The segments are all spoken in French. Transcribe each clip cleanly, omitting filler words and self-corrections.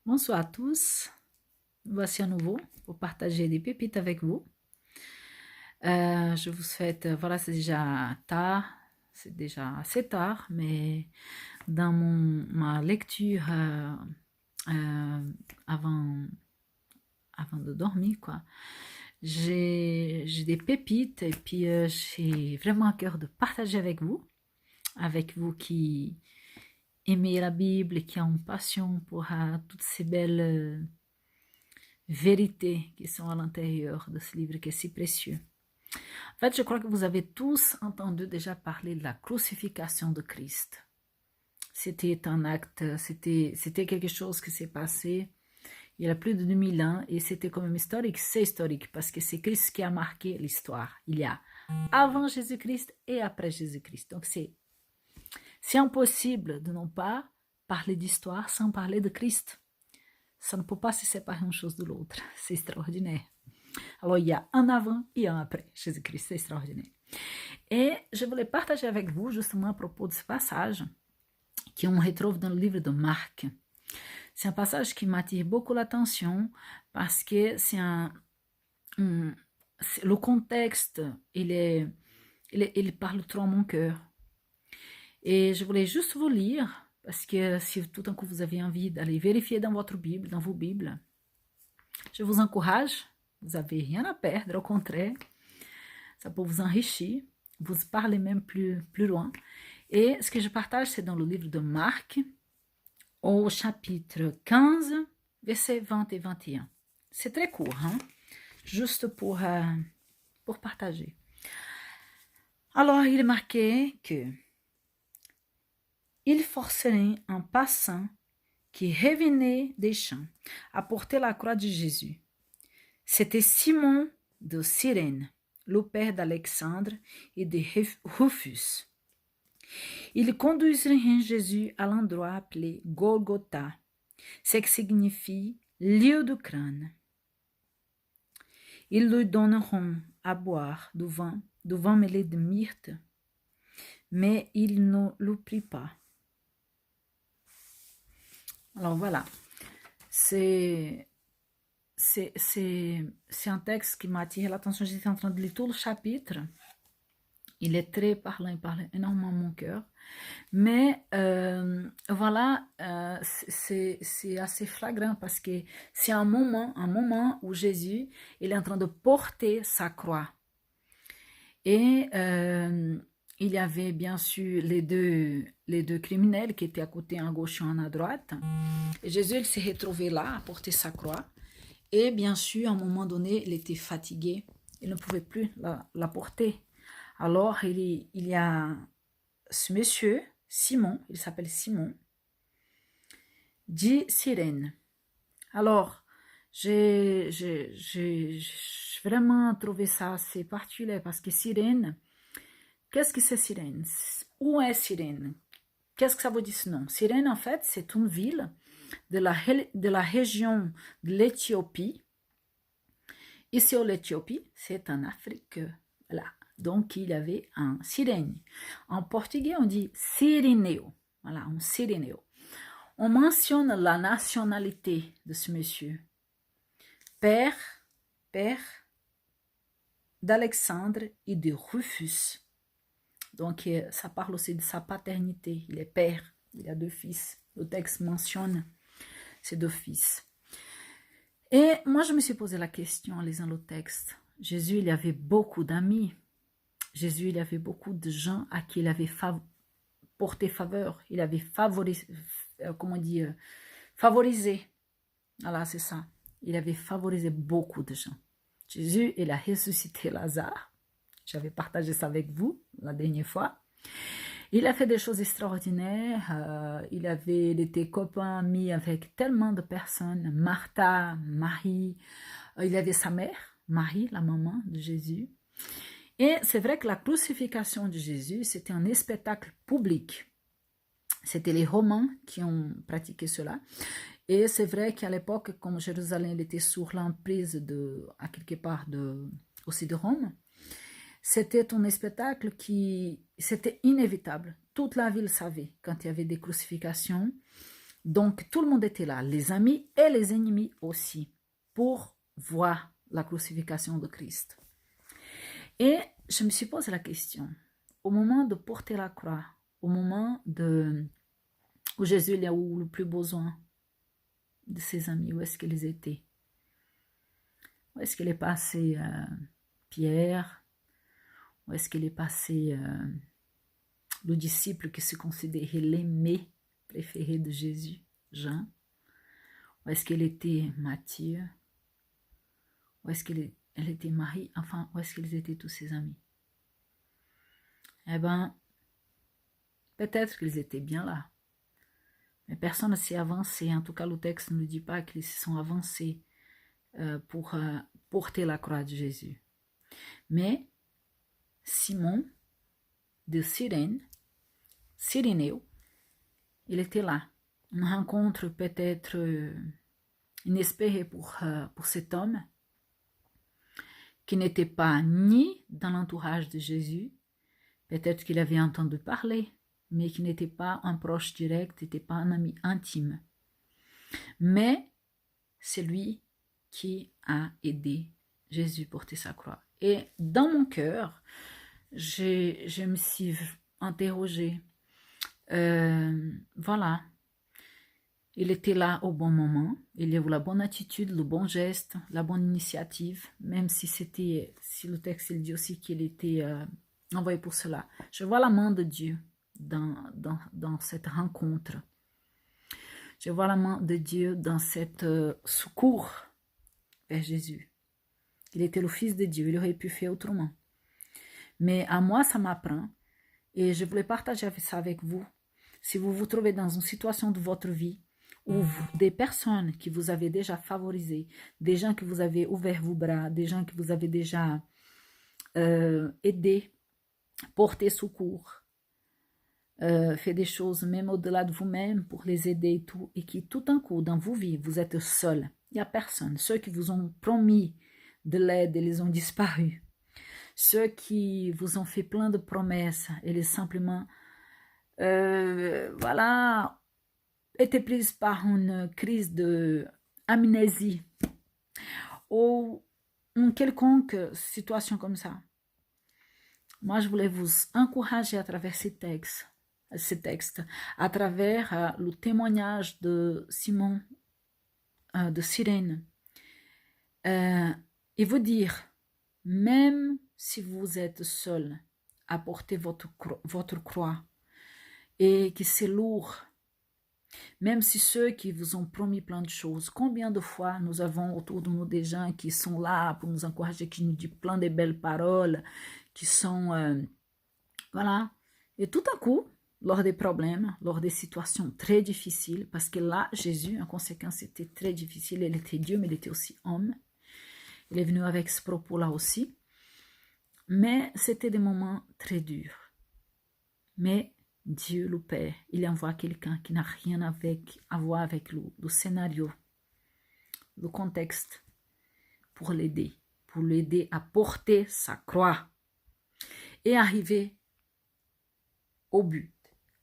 Bonsoir à tous, voici à nouveau pour partager des pépites avec vous. Je vous souhaite, voilà, c'est déjà tard, c'est déjà assez tard, mais dans ma lecture euh, avant, avant de dormir, quoi, j'ai des pépites et puis j'ai vraiment à cœur de partager avec vous qui aimez la Bible et qui ont une passion pour toutes ces belles vérités qui sont à l'intérieur de ce livre qui est si précieux. En fait, je crois que vous avez tous entendu déjà parler de la crucifixion de Christ. C'était un acte, c'était quelque chose qui s'est passé il y a plus de 2000 ans et c'était quand même historique. C'est historique parce que c'est Christ qui a marqué l'histoire. Il y a avant Jésus-Christ et après Jésus-Christ. Donc c'est impossible de ne pas parler d'histoire sans parler de Christ. Ça ne peut pas se séparer une chose de l'autre. C'est extraordinaire. Alors, il y a un avant et un après Jésus-Christ, c'est extraordinaire. Et je voulais partager avec vous justement à propos de ce passage qu'on retrouve dans le livre de Marc. C'est un passage qui m'attire beaucoup l'attention parce que c'est le contexte, il parle trop à mon cœur. Et je voulais juste vous lire, parce que si tout d'un coup vous avez envie d'aller vérifier dans votre Bible, dans vos Bibles, je vous encourage, vous n'avez rien à perdre, au contraire, ça peut vous enrichir, vous parler même plus loin. Et ce que je partage, c'est dans le livre de Marc, au chapitre 15, versets 20 et 21. C'est très court, hein? Juste pour partager. Alors, il est marqué que il forçait un passant qui revenait des champs à porter la croix de Jésus. C'était Simon de Cyrène, le père d'Alexandre et de Rufus. Il conduisit Jésus à l'endroit appelé Golgotha, ce qui signifie lieu du crâne. Ils lui donneront à boire du vin mêlé de myrte, mais il ne le prit pas. Alors voilà, c'est un texte qui m'a attiré l'attention. J'étais en train de lire tout le chapitre. Il est très parlant, il parle énormément à mon cœur. Mais voilà, c'est assez flagrant parce que c'est un moment où Jésus il est en train de porter sa croix. Et il y avait bien sûr les deux criminels qui étaient à côté, à gauche et à droite. Et Jésus il s'est retrouvé là à porter sa croix. Et bien sûr, à un moment donné, il était fatigué. Il ne pouvait plus la porter. Alors, il y a ce monsieur, Simon, il s'appelle Simon, dit Cyrène. Alors, j'ai vraiment trouvé ça assez particulier parce que Cyrène, qu'est-ce que c'est Cyrène? Où est Cyrène? Qu'est-ce que ça veut dire ce nom? Cyrène, en fait, c'est une ville de la région de l'Éthiopie. Ici, l'Éthiopie, c'est en Afrique. Voilà. Donc, il y avait un Cyrène. En portugais, on dit Cirineo. Voilà, un Cirineo. On mentionne la nationalité de ce monsieur. Père d'Alexandre et de Rufus. Donc, ça parle aussi de sa paternité. Il est père, il a deux fils. Le texte mentionne ces deux fils. Et moi, je me suis posé la question en lisant le texte. Jésus, il y avait beaucoup d'amis. Jésus, il y avait beaucoup de gens à qui il avait porté faveur. Il avait favorisé. Voilà, c'est ça. Il avait favorisé beaucoup de gens. Jésus, il a ressuscité Lazare. J'avais partagé ça avec vous la dernière fois. Il a fait des choses extraordinaires. Il était copain, ami avec tellement de personnes. Martha, Marie. Il avait sa mère, Marie, la maman de Jésus. Et c'est vrai que la crucifixion de Jésus, c'était un spectacle public. C'était les Romains qui ont pratiqué cela. Et c'est vrai qu'à l'époque, comme Jérusalem était sous l'emprise à quelque part aussi de Rome, c'était un spectacle c'était inévitable. Toute la ville savait quand il y avait des crucifixions. Donc, tout le monde était là, les amis et les ennemis aussi, pour voir la crucifixion de Christ. Et je me suis posé la question, au moment de porter la croix, au moment où Jésus il a eu le plus besoin de ses amis, où est-ce qu'ils étaient? Où est-ce qu'il est passé Pierre? Où est-ce qu'il est passé le disciple qui se considérait l'aimé préféré de Jésus, Jean? Où est-ce qu'il était Matthieu? Où est-ce qu'elle était Marie? Enfin, où est-ce qu'ils étaient tous ses amis? Eh bien, peut-être qu'ils étaient bien là. Mais personne ne s'est avancé. En tout cas, le texte ne nous dit pas qu'ils se sont avancés pour porter la croix de Jésus. Mais Simon de Cyrénéo, il était là. Une rencontre peut-être inespérée pour cet homme qui n'était pas ni dans l'entourage de Jésus, peut-être qu'il avait entendu parler, mais qui n'était pas un proche direct, n'était pas un ami intime. Mais c'est lui qui a aidé Jésus à porter sa croix. Et dans mon cœur, je me suis interrogée. Voilà, il était là au bon moment, il y a eu la bonne attitude, le bon geste, la bonne initiative, même si le texte il dit aussi qu'il était envoyé pour cela. Je vois la main de Dieu dans cette rencontre. Je vois la main de Dieu dans cette secours vers Jésus. Il était le Fils de Dieu, il aurait pu faire autrement. Mais à moi, ça m'apprend, et je voulais partager ça avec vous. Si vous vous trouvez dans une situation de votre vie où des personnes qui vous avez déjà favorisées, des gens qui vous avez ouvert vos bras, des gens qui vous avez déjà aidé, porté secours, fait des choses même au-delà de vous-même pour les aider et tout, et qui tout d'un coup dans vos vies, vous êtes seul. Il n'y a personne. Ceux qui vous ont promis de l'aide, ils ont disparu. Ceux qui vous ont fait plein de promesses, ils simplement voilà, étaient prises par une crise d'amnésie ou une quelconque situation comme ça. Moi, je voulais vous encourager à travers ces textes, à travers le témoignage de Simon de Cyrène, et vous dire, même si vous êtes seul à porter votre croix, et que c'est lourd, même si ceux qui vous ont promis plein de choses, combien de fois nous avons autour de nous des gens qui sont là pour nous encourager, qui nous disent plein de belles paroles, qui sont, voilà, et tout à coup, lors des problèmes, lors des situations très difficiles, parce que là, Jésus, en conséquence, c'était très difficile, il était Dieu, mais il était aussi homme, il est venu avec ce propos-là aussi, mais c'était des moments très durs, mais Dieu le Père, il envoie quelqu'un qui n'a rien à voir avec le scénario, le contexte, pour l'aider à porter sa croix et arriver au but,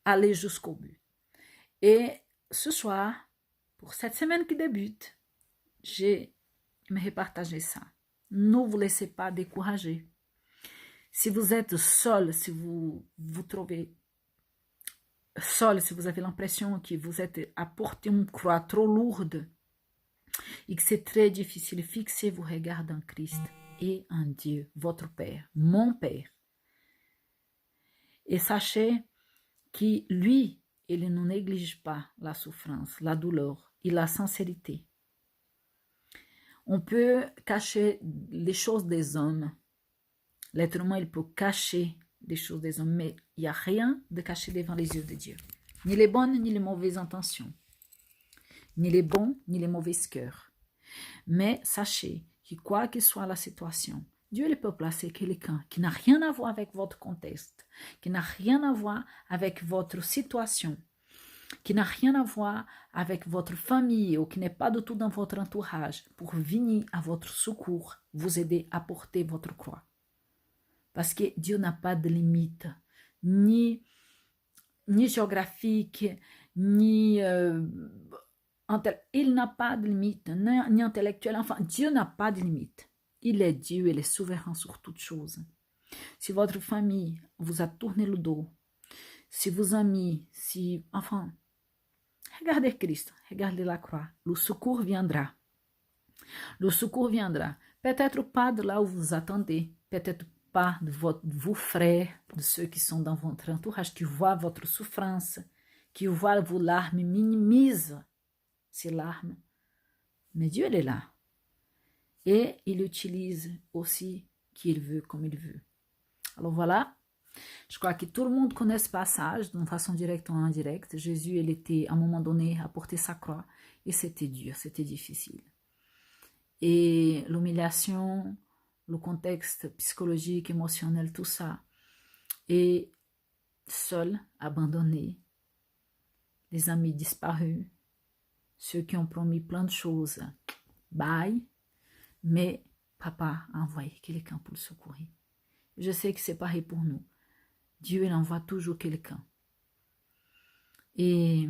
aller jusqu'au but. Et ce soir, pour cette semaine qui débute, j'aimerais partager ça. Ne vous laissez pas décourager. Si vous êtes seul, si vous vous trouvez seul, si vous avez l'impression que vous êtes à porter une croix trop lourde et que c'est très difficile, fixez vos regards en Christ et en Dieu, votre Père, mon Père. Et sachez que lui, il ne néglige pas la souffrance, la douleur et la sincérité. On peut cacher les choses des hommes. L'être humain, il peut cacher des choses des hommes, mais il n'y a rien de caché devant les yeux de Dieu. Ni les bonnes, ni les mauvaises intentions. Ni les bons, ni les mauvais cœurs. Mais sachez que quoi que soit la situation, Dieu peut placer quelqu'un qui n'a rien à voir avec votre contexte, qui n'a rien à voir avec votre situation, qui n'a rien à voir avec votre famille ou qui n'est pas du tout dans votre entourage, pour venir à votre secours, vous aider à porter votre croix. Parce que Dieu n'a pas de limite, ni géographique, ni... il n'a pas de limite, ni intellectuelle. Enfin, Dieu n'a pas de limite. Il est Dieu, il est souverain sur toutes choses. Si votre famille vous a tourné le dos, si vos amis, si... Enfin, regardez Christ, regardez la croix. Le secours viendra. Le secours viendra. Peut-être pas de là où vous attendez, peut-être pas de vos frères, de ceux qui sont dans votre entourage, qui voient votre souffrance, qui voient vos larmes, minimisent ces larmes. Mais Dieu, il est là. Et il utilise aussi qui il veut, comme il veut. Alors voilà, je crois que tout le monde connaît ce passage, d'une façon directe ou indirecte. Jésus, il était, à un moment donné, à porter sa croix, et c'était dur, c'était difficile. Et l'humiliation, le contexte psychologique, émotionnel, tout ça, et seul, abandonné, les amis disparus, ceux qui ont promis plein de choses, bye, mais papa a envoyé quelqu'un pour le secourir. Je sais que c'est pareil pour nous. Dieu, il envoie toujours quelqu'un. Et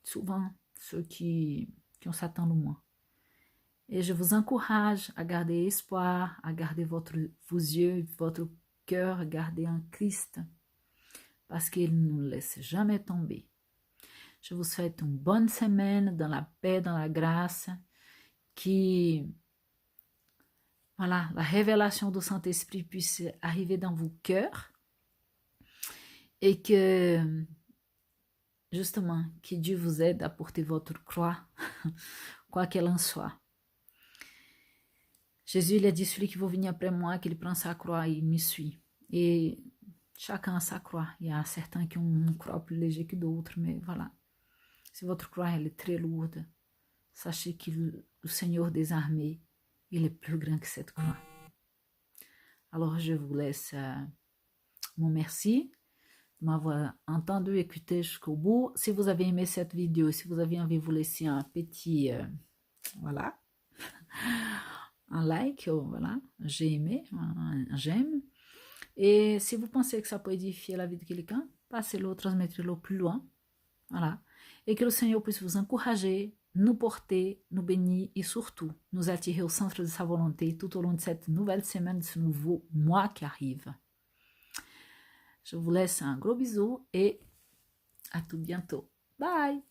souvent, ceux qui ont Satan le moins. Et je vous encourage à garder espoir, à garder vos yeux, votre cœur, à garder en Christ, parce qu'il ne nous laisse jamais tomber. Je vous souhaite une bonne semaine dans la paix, dans la grâce, qui, voilà, la révélation du Saint-Esprit puisse arriver dans vos cœurs et que, justement, que Dieu vous aide à porter votre croix, quoi qu'elle en soit. Jésus, il a dit, celui qui veut venir après moi, qu'il prend sa croix et il me suit. Et chacun a sa croix. Il y a certains qui ont une croix plus légère que d'autres, mais voilà. Si votre croix elle est très lourde, sachez que le Seigneur des armées, il est plus grand que cette croix. Alors, je vous laisse mon merci de m'avoir entendu, écouté jusqu'au bout. Si vous avez aimé cette vidéo, si vous avez envie de vous laisser un petit, voilà, un like, voilà, j'ai aimé, un j'aime. Et si vous pensez que ça peut édifier la vie de quelqu'un, passez-le, transmettez-le plus loin. Voilà. Et que le Seigneur puisse vous encourager, nous porter, nous bénir et surtout nous attirer au centre de sa volonté tout au long de cette nouvelle semaine, de ce nouveau mois qui arrive. Je vous laisse un gros bisou et à tout bientôt. Bye!